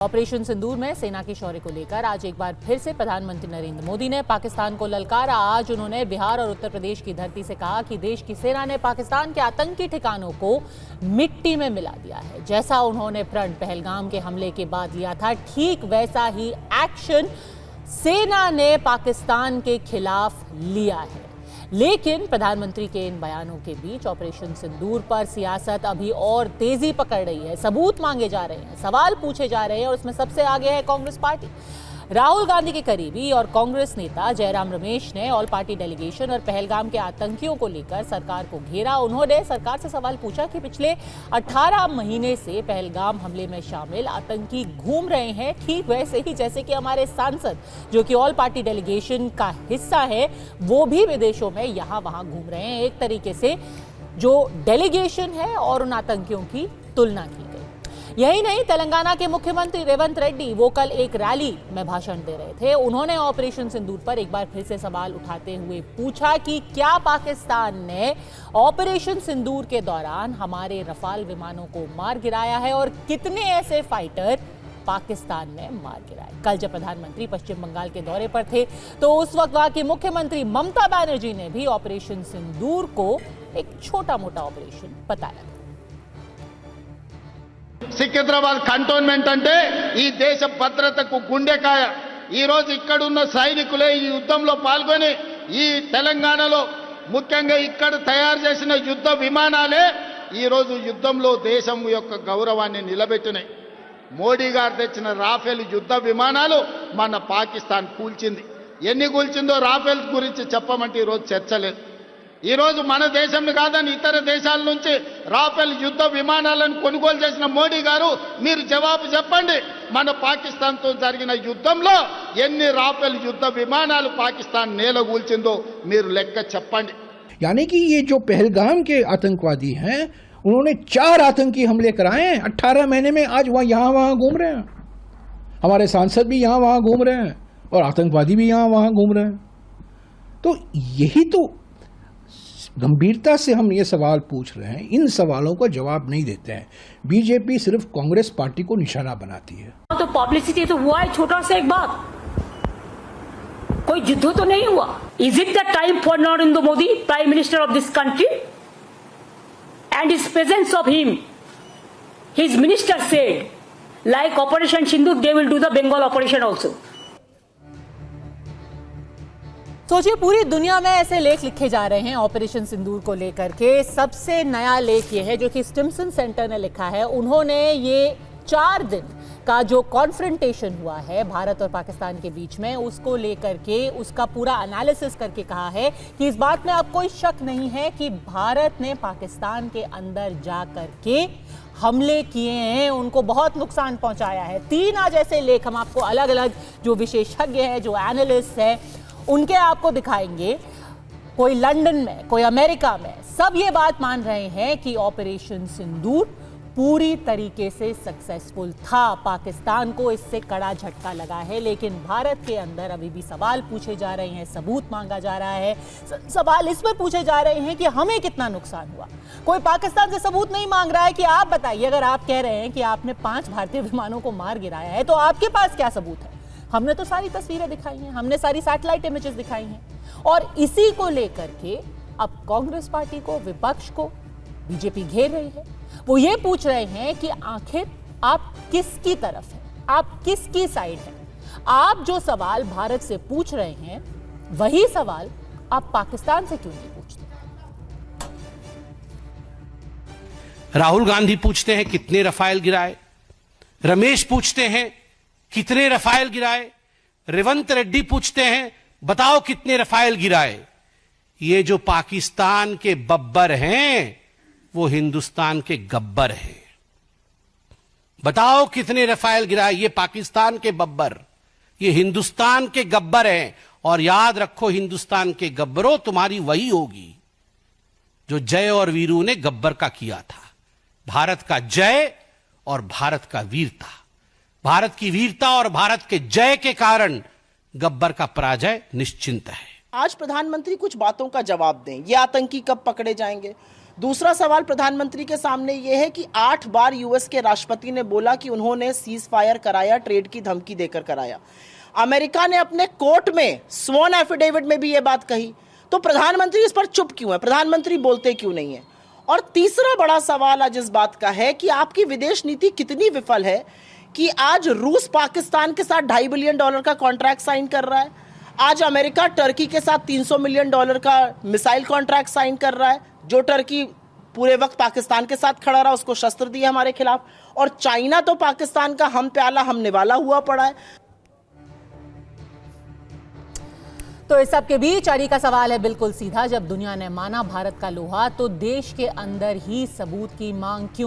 Operation सिंदूर में सेना के शौर्य को लेकर आज एक बार फिर से प्रधानमंत्री नरेंद्र मोदी ने पाकिस्तान को ललकारा। आज उन्होंने बिहार और उत्तर प्रदेश की धरती से कहा कि देश की सेना ने पाकिस्तान के आतंकी ठिकानों को मिट्टी में मिला दिया है। जैसा उन्होंने प्रण पहलगाम के हमले के बाद लिया था, ठीक वैसा ही एक्शन सेना ने पाकिस्तान के खिलाफ लिया है। लेकिन प्रधानमंत्री के इन बयानों के बीच ऑपरेशन सिंदूर पर सियासत अभी और तेजी पकड़ रही है। सबूत मांगे जा रहे हैं, सवाल पूछे जा रहे हैं और उसमें सबसे आगे है कांग्रेस पार्टी। राहुल गांधी के करीबी और कांग्रेस नेता जयराम रमेश ने ऑल पार्टी डेलीगेशन और पहलगाम के आतंकियों को लेकर सरकार को घेरा। उन्होंने सरकार से सवाल पूछा कि पिछले 18 महीने से पहलगाम हमले में शामिल आतंकी घूम रहे हैं, ठीक वैसे ही जैसे कि हमारे सांसद जो कि ऑल पार्टी डेलीगेशन का हिस्सा है वो भी विदेशों में यहाँ वहाँ घूम रहे हैं। एक तरीके से जो डेलीगेशन है और उन आतंकियों की तुलना की। यही नहीं, तेलंगाना के मुख्यमंत्री रेवंत रेड्डी वो कल एक रैली में भाषण दे रहे थे। उन्होंने ऑपरेशन सिंदूर पर एक बार फिर से सवाल उठाते हुए पूछा कि क्या पाकिस्तान ने ऑपरेशन सिंदूर के दौरान हमारे रफाल विमानों को मार गिराया है और कितने ऐसे फाइटर पाकिस्तान ने मार गिराए। कल जब प्रधानमंत्री पश्चिम बंगाल के दौरे पर थे तो उस वक्त वहां की मुख्यमंत्री ममता बनर्जी ने भी ऑपरेशन सिंदूर को एक छोटा मोटा ऑपरेशन बताया। సికింద్రాబాద్ కంటోన్మెంట్ అంటే ఈ దేశ భద్రతకు గుండెకాయ। ఈ రోజు ఇక్కడ ఉన్న సైనికులే ఈ యుద్ధంలో పాల్గొని ఈ తెలంగాణలో ముఖ్యంగా ఇక్కడ తయారు చేసిన యుద్ధ విమానాలే ఈ రోజు యుద్ధంలో దేశం యొక్క గౌరవాన్ని నిలబెట్టినాయి। మోడీ గారు తెచ్చిన రాఫెల్ యుద్ధ విమానాలు మన పాకిస్తాన్ కూల్చింది। ఎన్ని కూల్చిందో రాఫెల్ గురించి చెప్పమంటే ఈ రోజు చర్చ లేదు। ఈ రోజు మన దేశం కాదని ఇతర దేశాల నుంచి రాఫెల్ యుద్ధ విమానాలను కొనుగోలు చేసిన మోడీ గారు మీరు జవాబు చెప్పండి, మన పాకిస్తాన్తో జరిగిన యుద్ధంలో ఎన్ని రాఫెల్ యుద్ధ విమానాలు పాకిస్తాన్ నేలగూల్చిందో మీరు లెక్క చెప్పండి। यानी कि ये जो पहलगाम के आतंकवादी हैं उन्होंने 4 आतंकी हमले कराए हैं 18 महीने में। आज वह यहाँ वहाँ घूम रहे हैं, हमारे सांसद भी यहाँ वहाँ घूम रहे हैं और आतंकवादी भी यहाँ वहाँ घूम रहे हैं। तो यही तो गंभीरता से हम ये सवाल पूछ रहे हैं, इन सवालों का जवाब नहीं देते हैं। बीजेपी सिर्फ कांग्रेस पार्टी को निशाना बनाती है। तो पब्लिसिटी तो हुआ है, छोटा सा एक बात, कोई युद्ध तो नहीं हुआ। Is it the time for Narendra Modi, prime minister of this country, and his presence of him, his minister said like operation Sindoor they will do the Bengal operation also. सोचिए, पूरी दुनिया में ऐसे लेख लिखे जा रहे हैं ऑपरेशन सिंदूर को लेकर के। सबसे नया लेख ये है जो कि स्टिम्सन सेंटर ने लिखा है। उन्होंने ये 4 दिन का जो कॉन्फ्रंटेशन हुआ है भारत और पाकिस्तान के बीच में उसको लेकर के उसका पूरा एनालिसिस करके कहा है कि इस बात में अब कोई शक नहीं है कि भारत ने पाकिस्तान के अंदर जा करके हमले किए हैं, उनको बहुत नुकसान पहुंचाया है। 3 आज ऐसे लेख हम आपको अलग अलग जो विशेषज्ञ हैं, जो एनालिस्ट हैं, उनके आपको दिखाएंगे। कोई लंदन में, कोई अमेरिका में, सब ये बात मान रहे हैं कि ऑपरेशन सिंदूर पूरी तरीके से सक्सेसफुल था। पाकिस्तान को इससे कड़ा झटका लगा है, लेकिन भारत के अंदर अभी भी सवाल पूछे जा रहे हैं, सबूत मांगा जा रहा है। सवाल इस पर पूछे जा रहे हैं कि हमें कितना नुकसान हुआ। कोई पाकिस्तान से सबूत नहीं मांग रहा है कि आप बताइए, अगर आप कह रहे हैं कि आपने 5 भारतीय विमानों को मार गिराया है तो आपके पास क्या सबूत है। हमने तो सारी तस्वीरें दिखाई हैं, हमने सारी सैटेलाइट इमेजेस दिखाई हैं और इसी को लेकर के अब कांग्रेस पार्टी को, विपक्ष को बीजेपी घेर रही है। वो ये पूछ रहे हैं कि आखिर आप किसकी तरफ हैं, आप किसकी साइड हैं। आप जो सवाल भारत से पूछ रहे हैं वही सवाल आप पाकिस्तान से क्यों नहीं पूछते। राहुल गांधी पूछते हैं कितने रफाल गिराए, रमेश पूछते हैं कितने रफाल गिराए, रेवंत रेड्डी पूछते हैं बताओ कितने रफाल गिराए। ये जो पाकिस्तान के बब्बर हैं वो हिंदुस्तान के गब्बर हैं। बताओ कितने रफाल गिराए। ये पाकिस्तान के बब्बर, ये हिंदुस्तान के गब्बर हैं। और याद रखो, हिंदुस्तान के गब्बरों, तुम्हारी वही होगी जो जय और वीरू ने गब्बर का किया था। भारत का जय और भारत का वीरता, भारत की वीरता और भारत के जय के कारण गब्बर का पराजय निश्चिंत है। आज प्रधानमंत्री कुछ बातों का जवाब दें। ये आतंकी कब पकड़े जाएंगे, दूसरा सवाल प्रधानमंत्री के सामने यह है कि 8 बार यूएस के राष्ट्रपति ने बोला कि उन्होंने सीज फायर कराया, ट्रेड की धमकी देकर कराया। अमेरिका ने अपने कोर्ट में स्वॉन एफिडेविट में भी यह बात कही। तो प्रधानमंत्री इस पर चुप क्यों है? प्रधानमंत्री बोलते क्यों नहीं है? और तीसरा बड़ा सवाल आज इस बात का है कि आपकी विदेश नीति कितनी विफल है कि आज रूस पाकिस्तान के साथ $2.5 बिलियन का कॉन्ट्रैक्ट साइन कर रहा है, आज अमेरिका टर्की के साथ $300 मिलियन का मिसाइल कॉन्ट्रैक्ट साइन कर रहा है, जो टर्की पूरे वक्त पाकिस्तान के साथ खड़ा रहा, उसको शस्त्र दिए हमारे खिलाफ, और चाइना तो पाकिस्तान का हम प्याला हम निवाला हुआ पड़ा है। तो इस सब के बीच अड़ी का सवाल है बिल्कुल सीधा, जब दुनिया ने माना भारत का लोहा तो देश के अंदर ही सबूत की मांग क्यों?